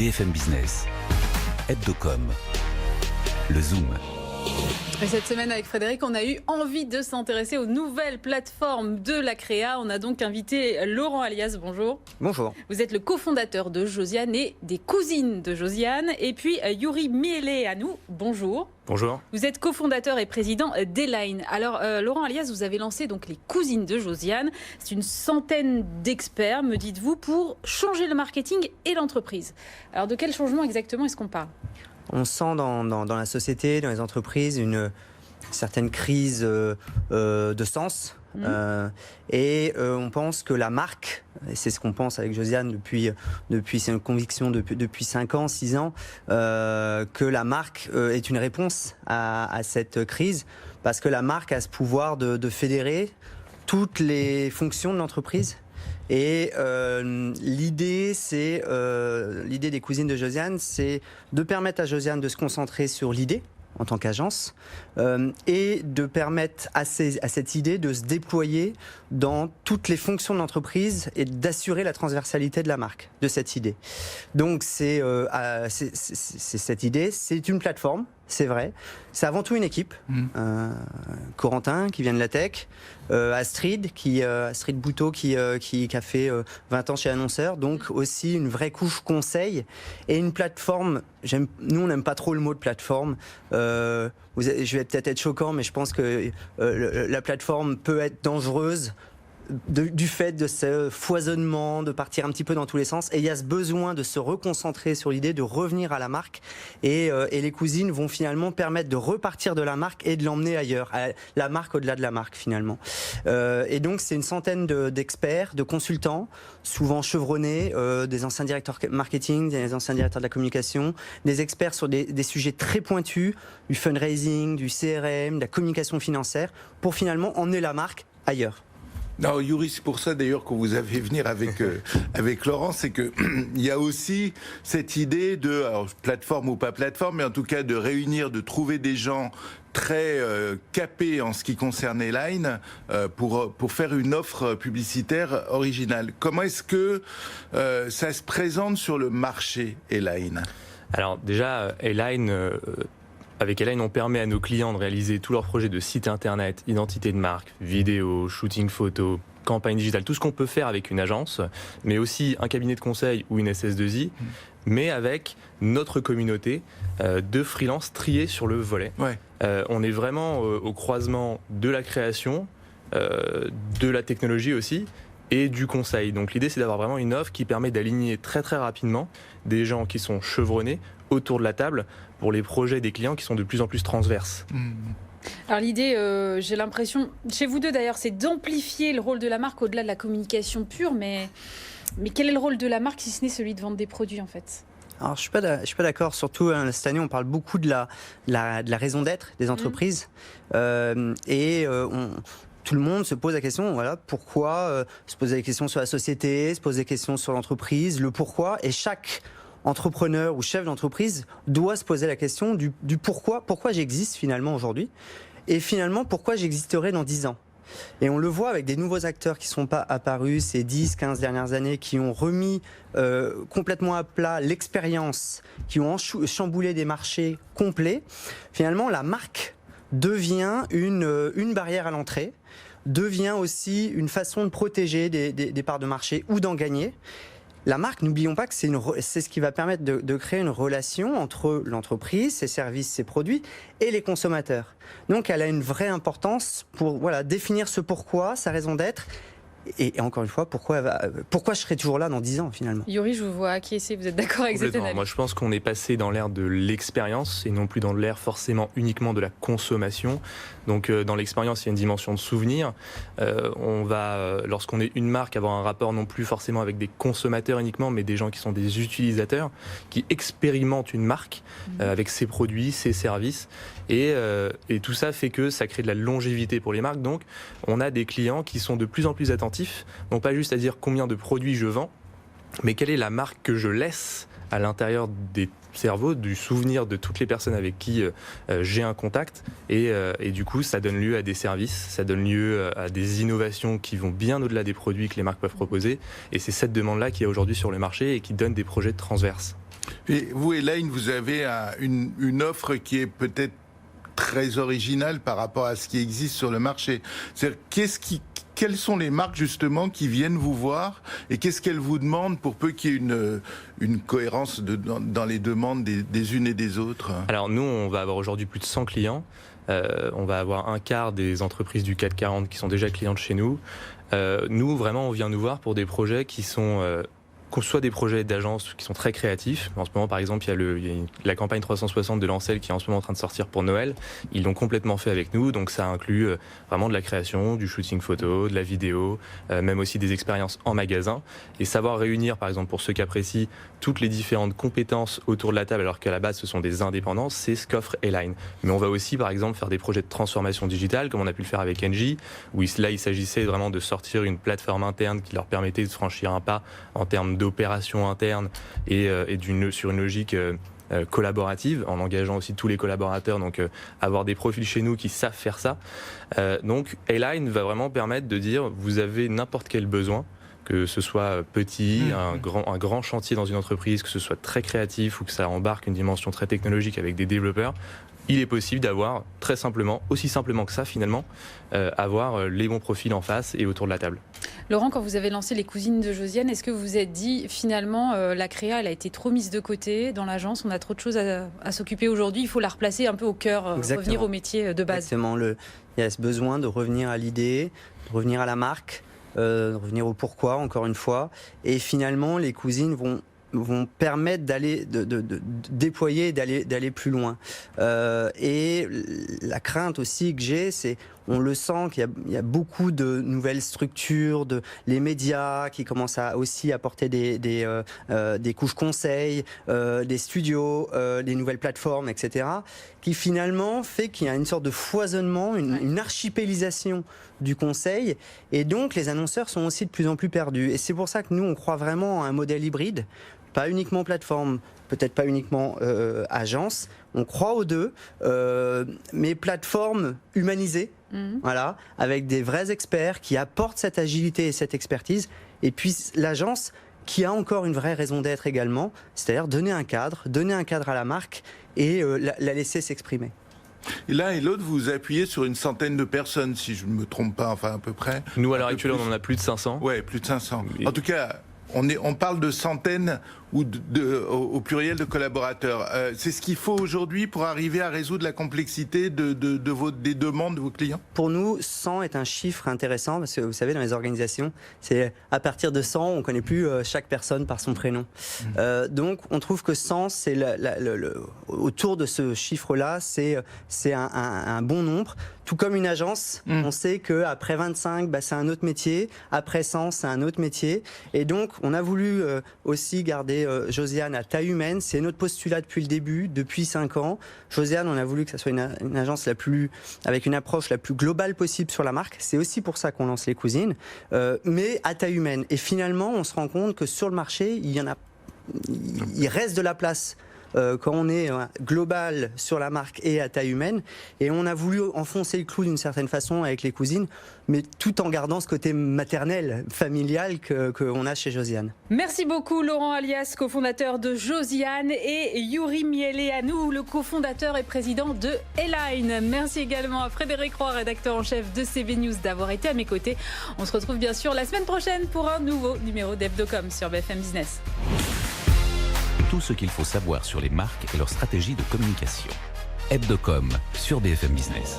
BFM Business. Hebdocom. Le Zoom. Et cette semaine avec Frédéric, on a eu envie de s'intéresser aux nouvelles plateformes de la créa. On a donc invité Laurent Alias, bonjour. Bonjour. Vous êtes le cofondateur de Josiane et des cousines de Josiane. Et puis Yuri Mieleanu, bonjour. Bonjour. Vous êtes cofondateur et président d'Eline. Alors Laurent Alias, vous avez lancé donc les cousines de Josiane. C'est une centaine d'experts, me dites-vous, pour changer le marketing et l'entreprise. Alors de quel changement exactement est-ce qu'on parle ? On sent dans la société, dans les entreprises, une certaine crise de sens. Et on pense que la marque, et c'est ce qu'on pense avec Josiane depuis c'est une conviction depuis 5 ans, 6 ans, que la marque est une réponse à cette crise, parce que la marque a ce pouvoir de fédérer toutes les fonctions de l'entreprise. Et l'idée des cousines de Josiane, c'est de permettre à Josiane de se concentrer sur l'idée en tant qu'agence et de permettre à cette idée de se déployer dans toutes les fonctions de l'entreprise et d'assurer la transversalité de la marque, de cette idée. Donc c'est cette idée, c'est une plateforme, c'est vrai. C'est avant tout une équipe. Corentin qui vient de la tech, Astrid Bouteau qui a fait 20 ans chez Annonceur, donc aussi une vraie couche conseil et une plateforme. Nous on n'aime pas trop le mot de plateforme. Je vais peut-être être choquant, mais je pense que la plateforme peut être dangereuse du fait de ce foisonnement, de partir un petit peu dans tous les sens. Et il y a ce besoin de se reconcentrer sur l'idée, de revenir à la marque. Et les cousines vont finalement permettre de repartir de la marque et de l'emmener ailleurs, à la marque au-delà de la marque finalement. Et donc c'est une centaine d'experts, de consultants, souvent chevronnés, des anciens directeurs marketing, des anciens directeurs de la communication, des experts sur des sujets très pointus, du fundraising, du CRM, de la communication financière, pour finalement emmener la marque ailleurs. Non, Yuri, c'est pour ça d'ailleurs qu'on vous a fait venir avec Laurent, c'est que il y a aussi cette idée de, alors, plateforme ou pas plateforme, mais en tout cas de réunir, de trouver des gens très capés en ce qui concerne Eline pour faire une offre publicitaire originale. Comment est-ce que ça se présente sur le marché Eline ? Alors déjà, avec Eline, on permet à nos clients de réaliser tous leurs projets de site internet, identité de marque, vidéo, shooting photo, campagne digitale, tout ce qu'on peut faire avec une agence, mais aussi un cabinet de conseil ou une SS2I, mais avec notre communauté de freelance triés sur le volet. Ouais. On est vraiment au croisement de la création, de la technologie aussi, et du conseil. Donc l'idée, c'est d'avoir vraiment une offre qui permet d'aligner très très rapidement des gens qui sont chevronnés autour de la table pour les projets des clients qui sont de plus en plus transverses. Alors l'idée, j'ai l'impression, chez vous deux d'ailleurs, c'est d'amplifier le rôle de la marque au-delà de la communication pure, mais quel est le rôle de la marque si ce n'est celui de vendre des produits en fait ? Alors je suis pas d'accord, surtout cette année on parle beaucoup de la raison d'être des entreprises tout le monde se pose la question, voilà, pourquoi, se poser des questions sur la société, se poser des questions sur l'entreprise, le pourquoi, et chaque entrepreneur ou chef d'entreprise doit se poser la question du pourquoi j'existe finalement aujourd'hui, et finalement pourquoi j'existerai dans 10 ans. Et on le voit avec des nouveaux acteurs qui ne sont pas apparus ces 10-15 dernières années, qui ont remis complètement à plat l'expérience, qui ont chamboulé des marchés complets. Finalement, la marque devient une barrière à l'entrée, devient aussi une façon de protéger des parts de marché ou d'en gagner. La marque, n'oublions pas que c'est ce qui va permettre de créer une relation entre l'entreprise, ses services, ses produits et les consommateurs. Donc elle a une vraie importance pour définir ce pourquoi, sa raison d'être. Et encore une fois, pourquoi je serai toujours là dans 10 ans finalement ? Yuri, je vous vois acquiescer, vous êtes d'accord avec cette analyse ? Moi je pense qu'on est passé dans l'ère de l'expérience et non plus dans l'ère forcément uniquement de la consommation. Donc dans l'expérience, il y a une dimension de souvenir. On va, lorsqu'on est une marque, avoir un rapport non plus forcément avec des consommateurs uniquement, mais des gens qui sont des utilisateurs, qui expérimentent une marque avec ses produits, ses services. Et tout ça fait que ça crée de la longévité pour les marques. Donc on a des clients qui sont de plus en plus attentifs, non pas juste à dire combien de produits je vends, mais quelle est la marque que je laisse à l'intérieur des cerveaux, du souvenir de toutes les personnes avec qui j'ai un contact. Et du coup, ça donne lieu à des services, ça donne lieu à des innovations qui vont bien au-delà des produits que les marques peuvent proposer. Et c'est cette demande-là qui est aujourd'hui sur le marché et qui donne des projets transverses. Et vous, Elaine, vous avez une offre qui est peut-être très originale par rapport à ce qui existe sur le marché. C'est-à-dire, quelles sont les marques justement qui viennent vous voir et qu'est-ce qu'elles vous demandent pour peu qu'il y ait une cohérence dans les demandes des unes et des autres? Alors nous, on va avoir aujourd'hui plus de 100 clients. On va avoir un quart des entreprises du CAC 40 qui sont déjà clientes chez nous. Nous, vraiment, on vient nous voir pour des projets qui sont soit des projets d'agences qui sont très créatifs. En ce moment, par exemple, il y a la campagne 360 de Lancel qui est en ce moment en train de sortir pour Noël. Ils l'ont complètement fait avec nous, donc ça inclut vraiment de la création, du shooting photo, de la vidéo, même aussi des expériences en magasin. Et savoir réunir, par exemple, pour ce cas précis, toutes les différentes compétences autour de la table, alors qu'à la base, ce sont des indépendants, c'est ce qu'offre Elaine. Mais on va aussi, par exemple, faire des projets de transformation digitale, comme on a pu le faire avec Engie, où là, il s'agissait vraiment de sortir une plateforme interne qui leur permettait de franchir un pas en termes d'opérations internes et sur une logique collaborative, en engageant aussi tous les collaborateurs, donc avoir des profils chez nous qui savent faire ça. Donc Elaine va vraiment permettre de dire, vous avez n'importe quel besoin, que ce soit petit, un grand chantier dans une entreprise, que ce soit très créatif ou que ça embarque une dimension très technologique avec des développeurs, il est possible d'avoir très simplement, aussi simplement que ça finalement, avoir les bons profils en face et autour de la table. Laurent, quand vous avez lancé les cousines de Josiane, est-ce que vous vous êtes dit finalement la créa elle a été trop mise de côté dans l'agence, on a trop de choses à s'occuper aujourd'hui, il faut la replacer un peu au cœur, revenir au métier de base? Exactement, il y a ce besoin de revenir à l'idée, de revenir à la marque, de revenir au pourquoi encore une fois, et finalement les cousines vont permettre de déployer, d'aller plus loin. Et la crainte aussi que j'ai, c'est, on le sent qu'il y a beaucoup de nouvelles structures, les médias qui commencent à aussi apporter des couches conseils, des studios, des nouvelles plateformes, etc., qui finalement fait qu'il y a une sorte de foisonnement, une archipélisation du conseil, et donc les annonceurs sont aussi de plus en plus perdus. Et c'est pour ça que nous, on croit vraiment à un modèle hybride, pas uniquement plateforme, peut-être pas uniquement agence, on croit aux deux, mais plateforme humanisée, voilà, avec des vrais experts qui apportent cette agilité et cette expertise, et puis l'agence qui a encore une vraie raison d'être également, c'est-à-dire donner un cadre à la marque et la laisser s'exprimer. Et l'un et l'autre, vous appuyez sur une centaine de personnes, si je ne me trompe pas, enfin à peu près. Nous, à l'heure actuelle, on en a plus de 500. Ouais, plus de 500. En tout cas, on parle de centaines ou au pluriel de collaborateurs. C'est ce qu'il faut aujourd'hui pour arriver à résoudre la complexité des demandes de vos clients? Pour nous, 100 est un chiffre intéressant parce que vous savez, dans les organisations, c'est à partir de 100, on ne connaît plus chaque personne par son prénom. Donc, on trouve que 100, c'est autour de ce chiffre-là, c'est un bon nombre. Tout comme une agence, on sait qu'après 25, c'est un autre métier. Après 100, c'est un autre métier. Et donc, on a voulu aussi garder Josiane à taille humaine. C'est notre postulat depuis le début, depuis 5 ans. Josiane, on a voulu que ça soit une agence avec une approche la plus globale possible sur la marque. C'est aussi pour ça qu'on lance les cousines, mais à taille humaine. Et finalement, on se rend compte que sur le marché, il reste de la place quand on est global sur la marque et à taille humaine. Et on a voulu enfoncer le clou d'une certaine façon avec les cousines, mais tout en gardant ce côté maternel, familial qu'on a chez Josiane. Merci beaucoup Laurent Alias, cofondateur de Josiane, et Yuri Mieleanu, le cofondateur et président de Elaine. Merci également à Frédéric Roy, rédacteur en chef de CB News, d'avoir été à mes côtés. On se retrouve bien sûr la semaine prochaine pour un nouveau numéro d'Hebdocom sur BFM Business. Tout ce qu'il faut savoir sur les marques et leur stratégie de communication. Hebdocom sur BFM Business.